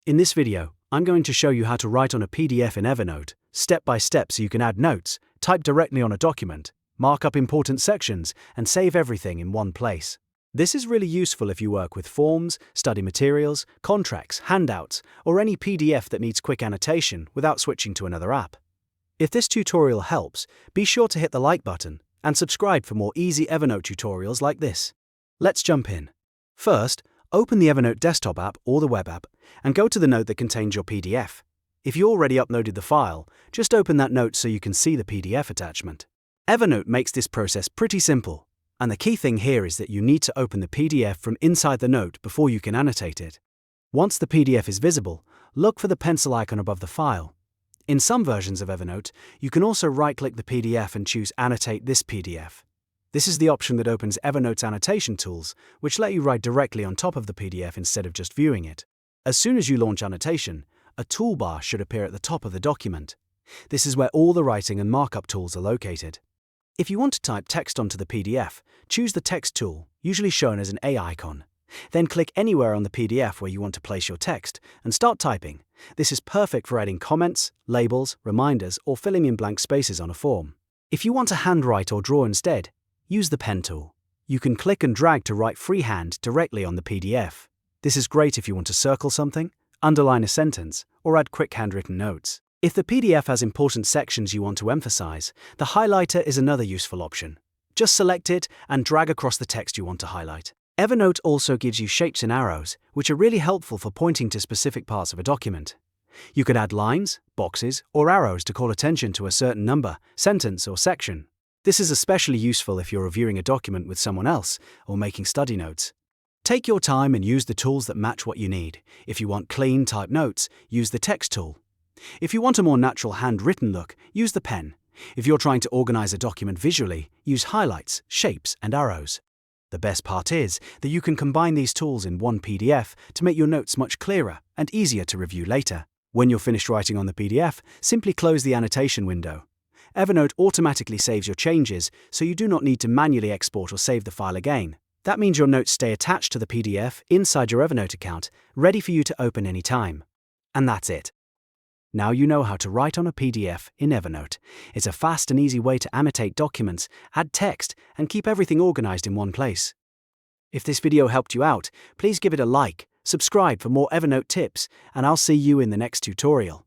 In this video, I'm going to show you how to write on a PDF in Evernote, step by step, so you can add notes, type directly on a document, mark up important sections, and save everything in one place. This is really useful if you work with forms, study materials, contracts, handouts, or any PDF that needs quick annotation without switching to another app. If this tutorial helps, be sure to hit the like button and subscribe for more easy Evernote tutorials like this. Let's jump in. First, open the Evernote desktop app or the web app and go to the note that contains your PDF. If you already uploaded the file, just open that note so you can see the PDF attachment. Evernote makes this process pretty simple, and the key thing here is that you need to open the PDF from inside the note before you can annotate it. Once the PDF is visible, look for the pencil icon above the file. In some versions of Evernote, you can also right-click the PDF and choose Annotate this PDF. This is the option that opens Evernote's annotation tools, which let you write directly on top of the PDF instead of just viewing it. As soon as you launch Annotation, a toolbar should appear at the top of the document. This is where all the writing and markup tools are located. If you want to type text onto the PDF, choose the Text tool, usually shown as an A icon. Then click anywhere on the PDF where you want to place your text and start typing. This is perfect for adding comments, labels, reminders, or filling in blank spaces on a form. If you want to handwrite or draw instead, use the Pen tool. You can click and drag to write freehand directly on the PDF. This is great if you want to circle something, underline a sentence, or add quick handwritten notes. If the PDF has important sections you want to emphasize, the highlighter is another useful option. Just select it and drag across the text you want to highlight. Evernote also gives you shapes and arrows, which are really helpful for pointing to specific parts of a document. You could add lines, boxes, or arrows to call attention to a certain number, sentence, or section. This is especially useful if you're reviewing a document with someone else or making study notes. Take your time and use the tools that match what you need. If you want clean type notes, use the Text tool. If you want a more natural handwritten look, use the Pen. If you're trying to organize a document visually, use highlights, shapes, and arrows. The best part is that you can combine these tools in one PDF to make your notes much clearer and easier to review later. When you're finished writing on the PDF, simply close the annotation window. Evernote automatically saves your changes, so you do not need to manually export or save the file again. That means your notes stay attached to the PDF inside your Evernote account, ready for you to open anytime. And that's it. Now you know how to write on a PDF in Evernote. It's a fast and easy way to annotate documents, add text, and keep everything organized in one place. If this video helped you out, please give it a like, subscribe for more Evernote tips, and I'll see you in the next tutorial.